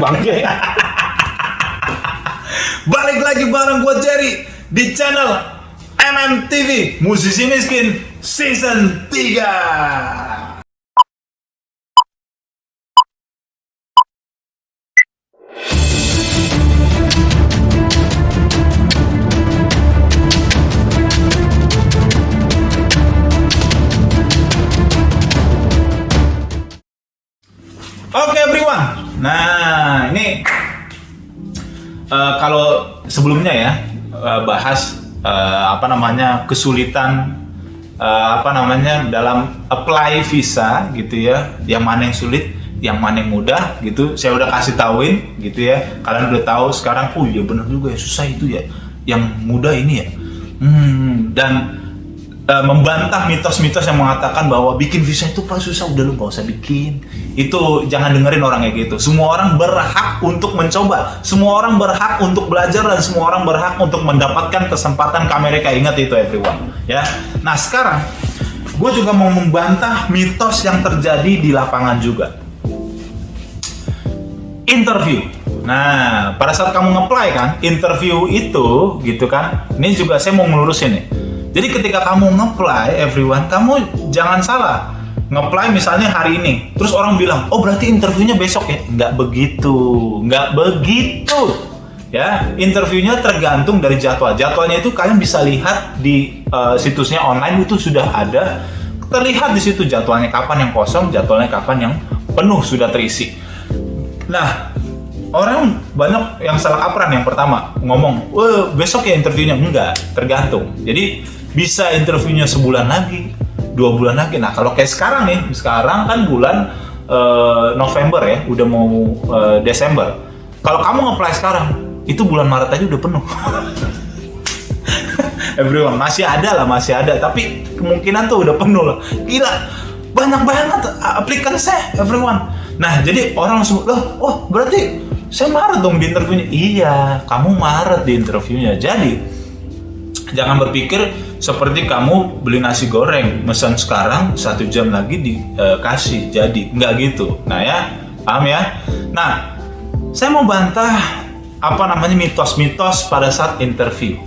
bangke. Balik lagi bareng gue Jerry di channel MMTV Musisi Miskin Season 3. Oke everyone, nah ini kalau sebelumnya ya bahas kesulitan dalam apply visa gitu ya, yang mana yang sulit, yang mana yang mudah gitu. Saya udah kasih tauin gitu ya, kalian udah tahu sekarang. Oh iya bener juga ya, susah itu ya, yang mudah ini ya. Dan membantah mitos-mitos yang mengatakan bahwa bikin visa itu pas susah, udah lu gak usah bikin. Itu jangan dengerin orang kayak gitu. Semua orang berhak untuk mencoba, semua orang berhak untuk belajar, dan semua orang berhak untuk mendapatkan kesempatan ke Amerika. Ingat itu everyone ya. Nah sekarang gue juga mau membantah mitos yang terjadi di lapangan juga. Interview. Nah pada saat kamu nge-apply kan, interview itu gitu kan, ini juga saya mau ngelurusin nih. Jadi ketika kamu nge-apply everyone, kamu jangan salah. Nge-apply misalnya hari ini, terus orang bilang, oh berarti interviewnya besok ya? Nggak begitu. Ya, interviewnya tergantung dari jadwal. Jadwalnya itu kalian bisa lihat di situsnya online, itu sudah ada. Terlihat di situ jadwalnya kapan yang kosong, jadwalnya kapan yang penuh sudah terisi. Nah, orang banyak yang salah kaprah. Yang pertama ngomong, besok ya interviewnya. Enggak, tergantung. Jadi bisa interviewnya sebulan lagi, 2 bulan lagi. Nah kalau kayak sekarang nih, sekarang kan bulan November ya, udah mau Desember. Kalau kamu nge-apply sekarang, itu bulan Maret aja udah penuh. Everyone, masih ada, tapi kemungkinan tuh udah penuh lah. Gila, banyak banget applicants-nya everyone. Nah jadi orang langsung, oh berarti saya Maret dong di interviewnya. Iya, kamu Maret di interviewnya. Jadi jangan berpikir seperti kamu beli nasi goreng, pesan sekarang 1 jam lagi dikasih jadi. Nggak gitu. Nah ya, paham ya? Nah, saya mau bantah mitos-mitos pada saat interview.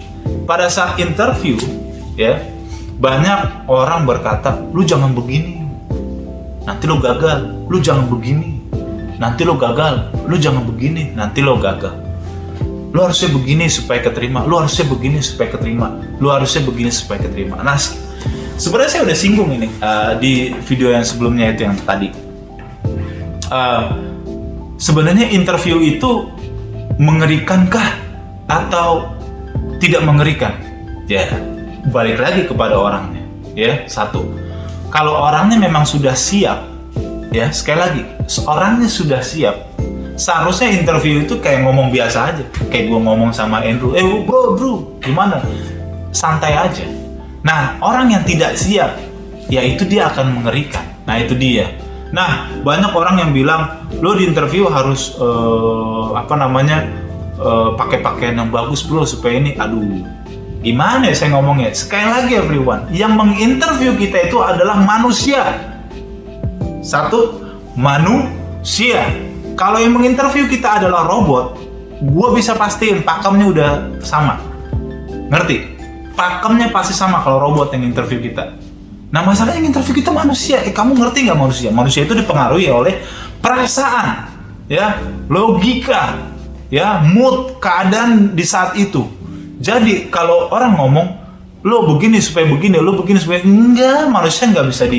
Pada saat interview ya, banyak orang berkata, lu jangan begini, nanti lu gagal. Lu jangan begini, nanti lu gagal. Lu jangan begini, nanti lu gagal. Lu harusnya begini supaya keterima, lu harusnya begini supaya keterima, lu harusnya begini supaya keterima. Nah, sebenarnya saya udah singgung ini di video yang sebelumnya itu yang tadi. Sebenarnya interview itu mengerikankah atau tidak mengerikan? Ya, balik lagi kepada orangnya. Ya, satu. Kalau orangnya memang sudah siap, ya sekali lagi, orangnya sudah siap. Seharusnya interview itu kayak ngomong biasa aja. Kayak gue ngomong sama Andrew, bro, gimana? Santai aja. Nah, orang yang tidak siap, ya itu dia akan mengerikan. Nah, itu dia. Nah, banyak orang yang bilang, lo di interview harus pakai pakaian yang bagus bro, supaya ini, aduh, gimana ya saya ngomongnya? Sekali lagi everyone, yang menginterview kita itu adalah manusia. Satu, manusia. Kalau yang menginterview kita adalah robot, gue bisa pastiin pakemnya udah sama. Ngerti? Pakemnya pasti sama kalau robot yang interview kita. Nah masalahnya yang interview kita manusia. Kamu ngerti nggak manusia? Manusia itu dipengaruhi oleh perasaan, ya, logika, ya, mood, keadaan di saat itu. Jadi kalau orang ngomong, lo begini supaya begini, lo begini supaya enggak, manusia nggak bisa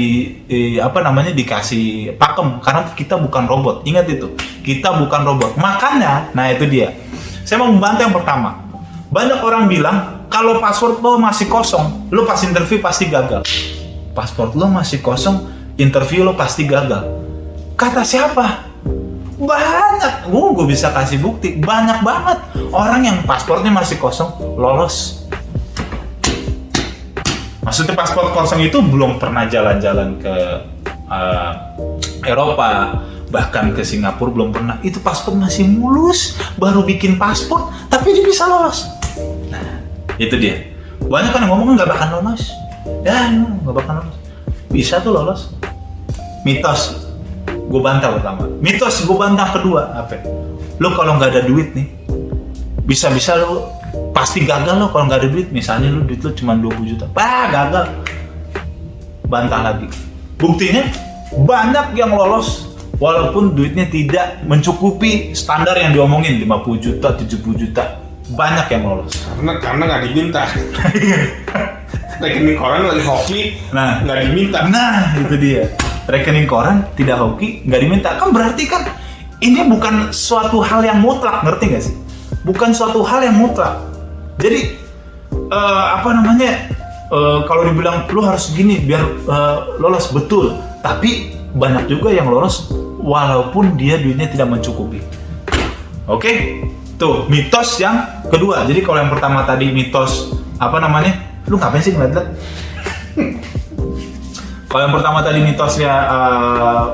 dikasih pakem, karena kita bukan robot. Ingat itu, kita bukan robot. Makanya, nah itu dia. Saya mau membantah yang pertama. Banyak orang bilang kalau password lo masih kosong, lo pas interview pasti gagal. Password lo masih kosong, interview lo pasti gagal. Kata siapa? Banyak. Gue bisa kasih bukti. Banyak banget orang yang paspornya masih kosong lolos. Maksudnya paspor kosong itu belum pernah jalan-jalan ke Eropa, bahkan ke Singapura belum pernah. Itu paspor masih mulus, baru bikin paspor, tapi dia bisa lolos. Nah, itu dia. Banyak kan yang ngomong nggak bakal lolos. Ya, nggak bakal lolos. Bisa tuh lolos. Mitos. gue bantah pertama. Mitos gue bantah kedua apa? Lo kalau nggak ada duit nih, bisa-bisa lo pasti gagal lo kalau nggak ada duit. Misalnya lo duit lo cuma 20 juta, gagal. Bantah lagi. Buktinya banyak yang lolos walaupun duitnya tidak mencukupi standar yang diomongin 50 juta, 70 juta. Banyak yang lolos. Karena nggak diminta. Rekening koran lagi hoki, nggak diminta. Nah, itu dia. Rekening koran tidak hoki, nggak diminta. Kan berarti kan ini bukan suatu hal yang mutlak, ngerti nggak sih? Bukan suatu hal yang mutlak. Jadi kalau dibilang lu harus gini biar lolos, betul. Tapi banyak juga yang lolos walaupun dia duitnya tidak mencukupi. Oke? Tuh, mitos yang kedua. Jadi kalau yang pertama tadi mitos lu ngapain sih ngeliat? Kalau yang pertama tadi mitosnya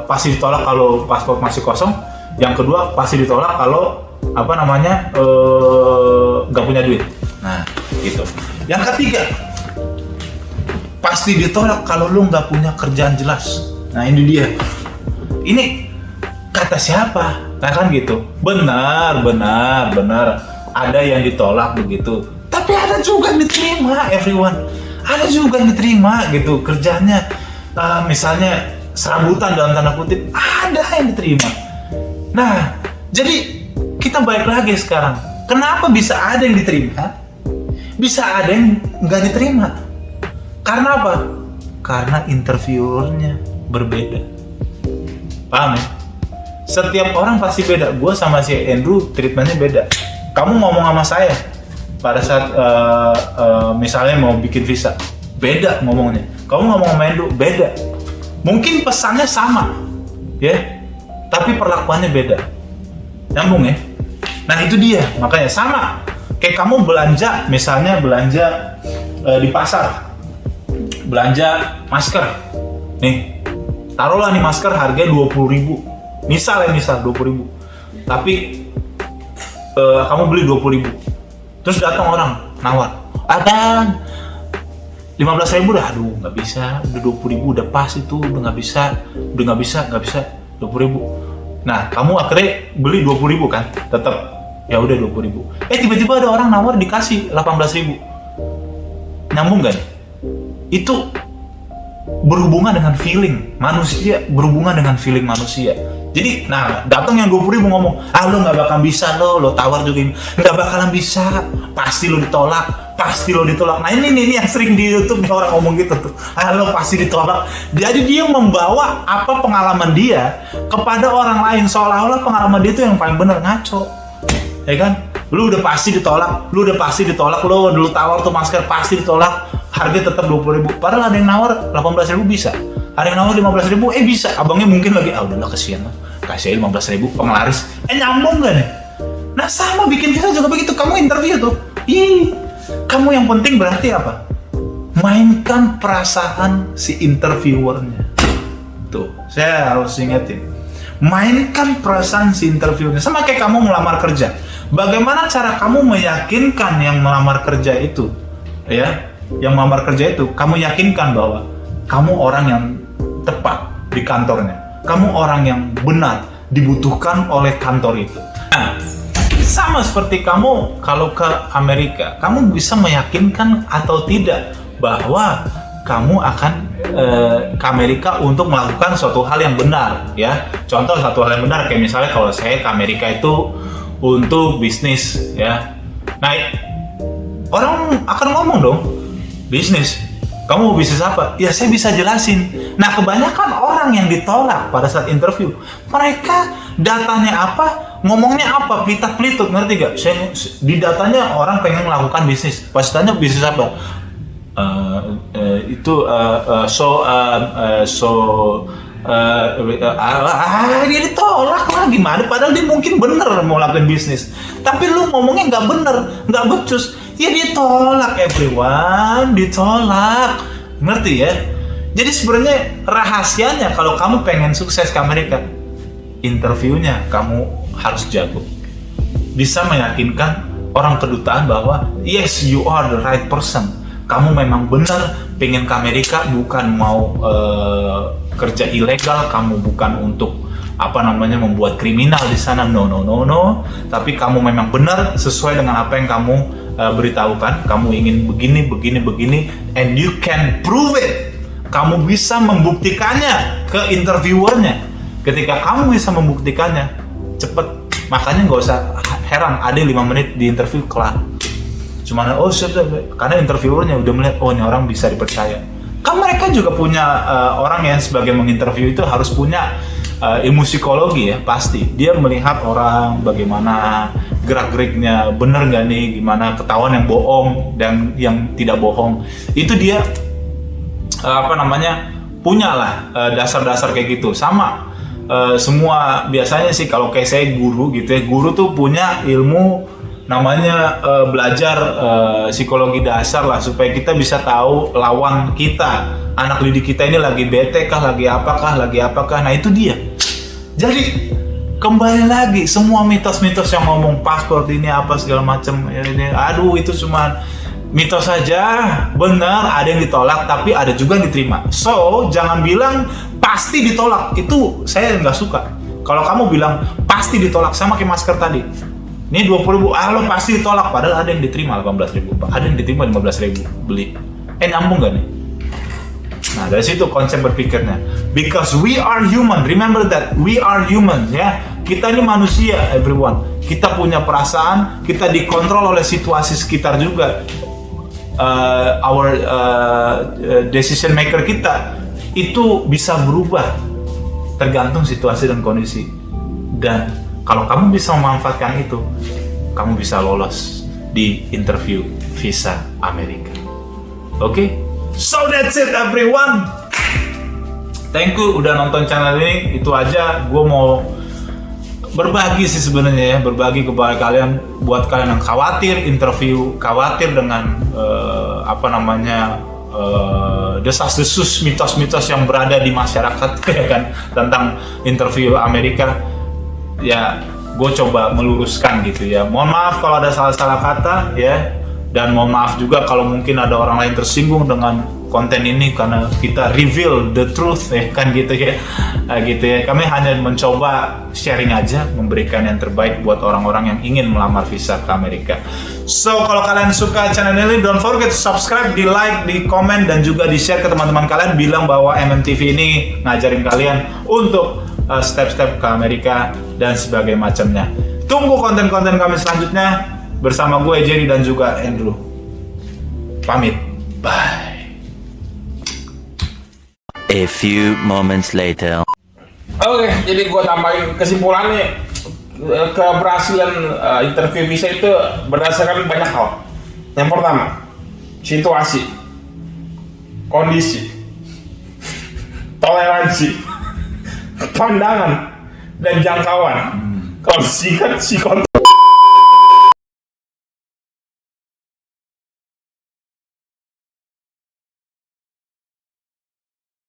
pasti ditolak kalau paspor masih kosong. Yang kedua pasti ditolak kalau nggak punya duit. Nah, gitu. Yang ketiga pasti ditolak kalau lu nggak punya kerjaan jelas. Nah, ini dia. Ini kata siapa? Nah, kan gitu. Benar. Ada yang ditolak begitu. Tapi ada juga yang diterima, everyone. Ada juga yang diterima gitu. Kerjanya misalnya serabutan dalam tanda kutip. Ada yang diterima. Nah, jadi kita balik lagi sekarang. Kenapa bisa ada yang diterima? Bisa ada yang nggak diterima. Karena apa? Karena interviewernya berbeda. Paham ya? Setiap orang pasti beda. Gue sama si Andrew treatmentnya beda. Kamu ngomong sama saya pada saat misalnya mau bikin visa, beda ngomongnya. Kamu ngomong sama Andrew, beda. Mungkin pesannya sama, ya, tapi perlakuannya beda. Nyambung ya? Nah, itu dia. Makanya sama. Kayak kamu belanja, misalnya belanja di pasar, belanja masker. Nih, taruhlah nih masker harganya 20.000. Misal 20.000. Tapi kamu beli 20.000. Terus datang orang nawar, "Abang, 15.000 dah." Aduh, nggak bisa. Udah 20.000 udah pas itu, udah nggak bisa 20.000. Nah, kamu akhirnya beli 20.000 kan? Tetap ya udah 20.000. Tiba-tiba ada orang nawar dikasih 18.000. Nyambung gak nih? Itu berhubungan dengan feeling manusia, Jadi, datang yang 20.000 ngomong, lo nggak bakal bisa, lo tawar juga, nggak bakalan bisa, pasti lo ditolak. Nah, ini yang sering di YouTube orang ngomong gitu tuh, lo pasti ditolak. Jadi dia membawa apa pengalaman dia kepada orang lain, seolah-olah pengalaman dia itu yang paling benar. Ngaco, ya kan? Lu udah pasti ditolak, lo dulu tawar tuh masker pasti ditolak, harga tetap 20.000. Padahal ada yang nawar 18.000 bisa. Ada yang nawar 15.000, bisa. Abangnya mungkin lagi, udahlah kesian lah, kasih 15.000 penglaris. Nyambung gak nih? Nah, sama bikin visa juga begitu. Kamu interview tuh, kamu yang penting berarti apa? Mainkan perasaan si interviewernya. Tuh, saya harus ingetin. Mainkan perasaan si interviewernya. Sama kayak kamu melamar kerja. Bagaimana cara kamu meyakinkan yang melamar kerja itu? Ya, yang melamar kerja itu, kamu yakinkan bahwa kamu orang yang tepat di kantornya. Kamu orang yang benar dibutuhkan oleh kantor itu. Nah, sama seperti kamu kalau ke Amerika, kamu bisa meyakinkan atau tidak bahwa kamu akan ke Amerika untuk melakukan suatu hal yang benar, ya. Contoh satu hal yang benar kayak misalnya kalau saya ke Amerika itu untuk bisnis, ya. Nah, orang akan ngomong dong, bisnis. Kamu mau bisnis apa? Ya, saya bisa jelasin. Nah, kebanyakan orang yang ditolak pada saat interview, mereka datanya apa, ngomongnya apa, pelitat-pelitut, ngerti gak? Di datanya orang pengen melakukan bisnis. Pas tanya bisnis apa? Dia ditolak lah, gimana? Padahal dia mungkin bener mau lakukan bisnis. Tapi lu ngomongnya nggak bener, nggak becus. Ya ditolak, everyone, ditolak. Ngerti ya? Jadi sebenarnya rahasianya kalau kamu pengen sukses ke Amerika, interviewnya kamu harus jago. Bisa meyakinkan orang kedutaan bahwa yes, you are the right person. Kamu memang benar pengen ke Amerika, bukan mau kerja ilegal, kamu bukan untuk membuat kriminal di sana. No. Tapi kamu memang benar sesuai dengan apa yang kamu beritahukan. Kamu ingin begini, and you can prove it. Kamu bisa membuktikannya ke interviewernya. Ketika kamu bisa membuktikannya, cepet. Makanya nggak usah heran, ada 5 menit di interview kelar. Cuman siap, karena interviewernya udah melihat, ini orang bisa dipercaya. Kan mereka juga punya orang yang sebagai menginterview itu harus punya ilmu psikologi ya, pasti. Dia melihat orang bagaimana gerak-geriknya, bener nggak nih, gimana ketahuan yang bohong dan yang tidak bohong. Itu dia punya lah dasar-dasar kayak gitu. Sama semua biasanya sih kalau kayak saya guru gitu ya, guru tuh punya ilmu namanya belajar psikologi dasar lah, supaya kita bisa tahu lawan kita, anak didik kita ini lagi bete kah, lagi apakah. Nah itu dia. Jadi kembali lagi, semua mitos-mitos yang ngomong paspor ini apa segala macam, aduh itu cuma mitos saja. Benar, ada yang ditolak tapi ada juga yang diterima. So jangan bilang pasti ditolak, itu saya nggak suka. Kalau kamu bilang pasti ditolak, sama kayak masker tadi, ini 20.000, lo pasti ditolak, padahal ada yang diterima 18.000, ada yang diterima 15.000 beli. Nyambung gak nih? Nah dari situ konsep berpikirnya. Because we are human, remember that, we are human ya. Kita ini manusia, everyone. Kita punya perasaan, kita dikontrol oleh situasi sekitar juga. Our decision maker kita itu bisa berubah tergantung situasi dan kondisi. Dan kalau kamu bisa memanfaatkan itu, kamu bisa lolos di interview visa Amerika. Oke? So that's it everyone. Thank you udah nonton channel ini. Itu aja, gue mau berbagi sih sebenarnya ya, berbagi kepada kalian, buat kalian yang khawatir interview, khawatir dengan desas-desus mitos-mitos yang berada di masyarakat ya kan, tentang interview Amerika. Ya, gue coba meluruskan gitu ya. Mohon maaf kalau ada salah-salah kata ya, dan mohon maaf juga kalau mungkin ada orang lain tersinggung dengan konten ini, karena kita reveal the truth ya kan gitu ya. Gitu ya. Kami hanya mencoba sharing aja, memberikan yang terbaik buat orang-orang yang ingin melamar visa ke Amerika. So kalau kalian suka channel ini, don't forget to subscribe, di like, di komen, dan juga di share ke teman-teman kalian. Bilang bahwa MMTV ini ngajarin kalian untuk step-step ke Amerika dan sebagainya macamnya. Tunggu konten-konten kami selanjutnya bersama gue Jerry dan juga Andrew. Pamit, bye. A few moments later. Oke, jadi gue tambahin kesimpulannya, keberhasilan interview visa itu berdasarkan banyak hal. Yang pertama, situasi, kondisi, toleransi, pandangan, dan jangkauan. Kalau singkat, psikotes.